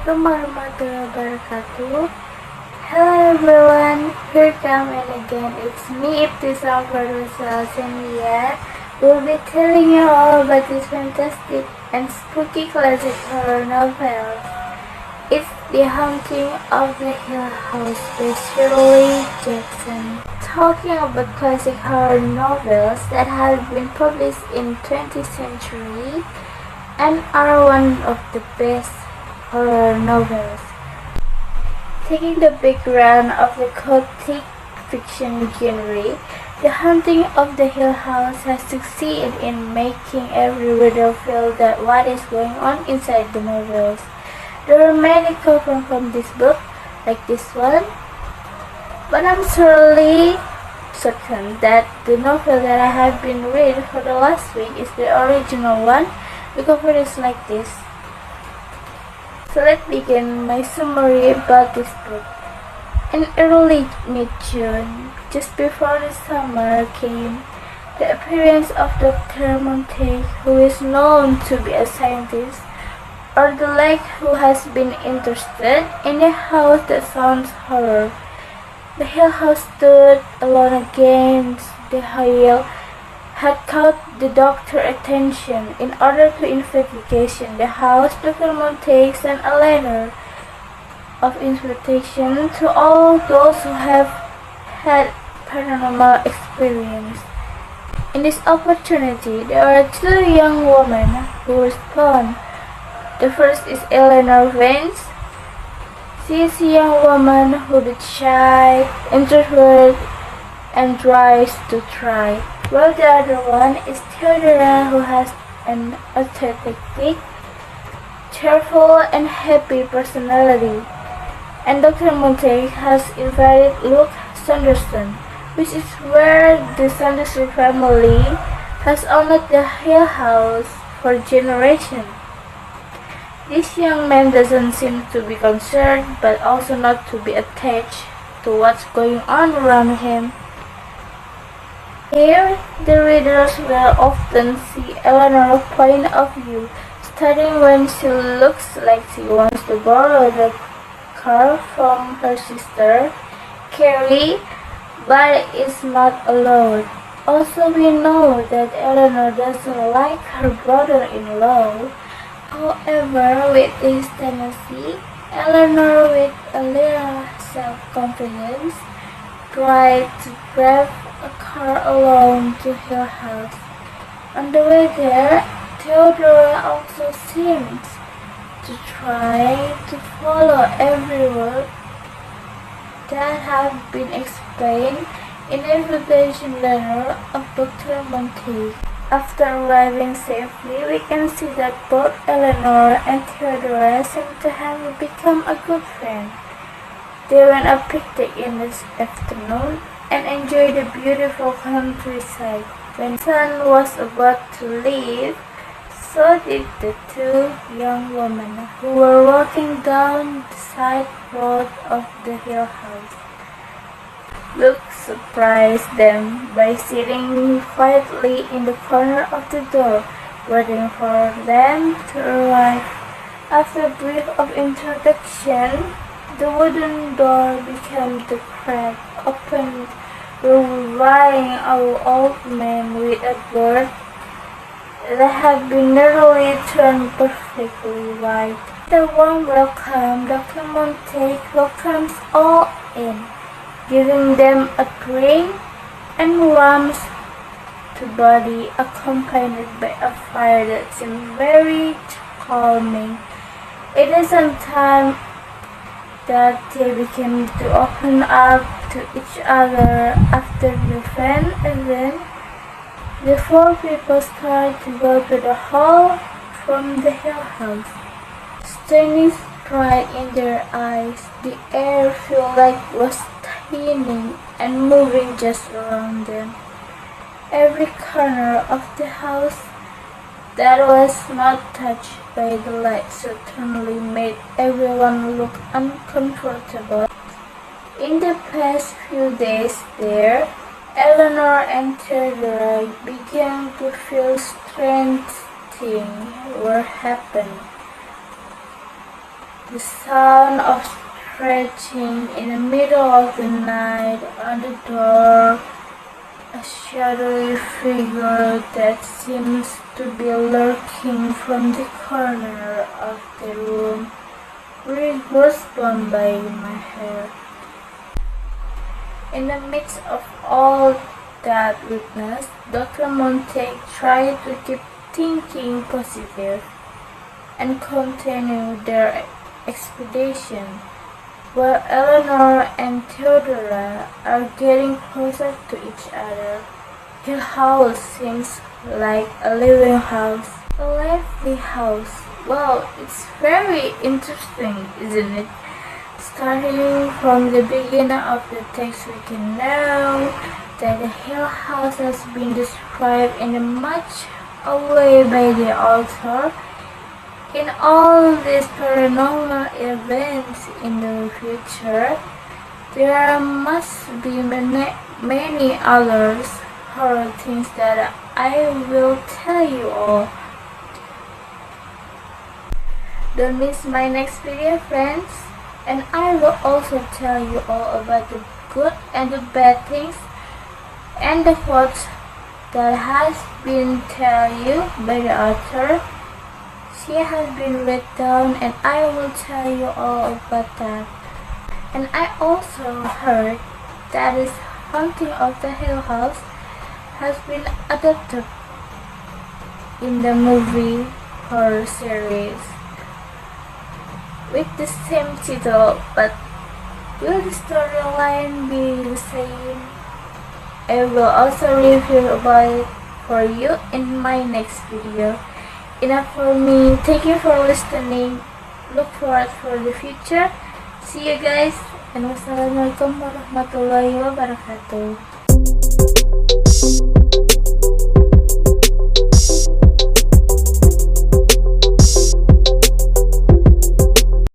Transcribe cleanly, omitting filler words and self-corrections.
Assalamualaikum warahmatullahi wabarakatuh. Hello everyone, here come and again, it's me Ibtisam Fairusy Alsendia. We'll be telling you all about this fantastic and spooky classic horror novel. It's The Haunting of the Hill House by Sherley Jackson. Talking about classic horror novels that have been published in 20th century and are one of the best horror novels. Taking the background of the gothic fiction genre, The Haunting of the Hill House has succeeded in making every reader feel that what is going on inside the novels. There are many quotes from this book, like this one, but I'm surely certain that the novel that I have been reading for the last week is the original one. The cover is like this. So let's begin my summary about this book. In early mid-June, just before the summer came, the appearance of Dr. Montague, who is known to be a scientist, or the lake who has been interested in a house that sounds horror. The Hill House stood alone against the hill, had caught the doctor's attention. In order to investigate the house, Dr. Montague sent a letter of invitation to all those who have had paranormal experience. In this opportunity, there are two young women who respond. The first is Eleanor Vance. She is a young woman who is shy, introverted, and tries to try, while the other one is Theodora, who has an aesthetic, cheerful, and happy personality. And Dr. Montague has invited Luke Sanderson, which is where the Sanderson family has owned the Hill House for generations. This young man doesn't seem to be concerned, but also not to be attached to what's going on around him. Here, the readers will often see Eleanor's point of view, starting when she looks like she wants to borrow the car from her sister, Carrie, but is not allowed. Also, we know that Eleanor doesn't like her brother-in-law. However, with his tendency, Eleanor, with a little self-confidence, tried to drive a car alone to her house. On the way there, Theodora also seems to try to follow every word that have been explained in the invitation letter of Dr. Montague. After arriving safely, we can see that both Eleanor and Theodora seem to have become a good friend. They went a picnic in the afternoon and enjoyed the beautiful countryside. When the sun was about to leave, so did the two young women who were walking down the side road of the Hill House. Luke surprised them by sitting quietly in the corner of the door, waiting for them to arrive. After a brief of introduction, the wooden door began to crack open, revealing an old man with a beard that had been nearly turned perfectly white. The warm welcome, Dr. Montague welcomes all in, giving them a drink and warmth to body, accompanied by a fire that seemed very calming. It is some time that they began to open up to each other. After the fan event, the four people started to go to the hall from the Hill House. Strange pride in their eyes, the air felt like was spinning and moving just around them. Every corner of the house that was not touched by the light certainly made everyone look uncomfortable. In the past few days there, Eleanor and Theodora began to feel strange things were happening. The sound of scratching in the middle of the night on the door, a shadowy figure that seems to be lurking from the corner of the room, brings goosebumps by my hair. In the midst of all that witness, Dr. Montague tried to keep thinking positive and continue their expedition, while Eleanor and Theodora are getting closer to each other. Hill House seems like a living house, a lively house. Well, it's very interesting, isn't it? Starting from the beginning of the text, we can know that the Hill House has been described in a much a way by the author. In all these paranormal events in the future, there must be many others horror things that I will tell you all. Don't miss my next video, friends, and I will also tell you all about the good and the bad things and the quotes that has been tell you by the author. She has been written down, and I will tell you all about that. And I also heard that is Haunting of the Hill House has been adapted in the movie horror series with the same title, but will the storyline be the same? I will also review about it for you in my next video. Enough for me. Thank you for listening. Look forward for the future. See you guys, and wassalamualaikum warahmatullahi wabarakatuh.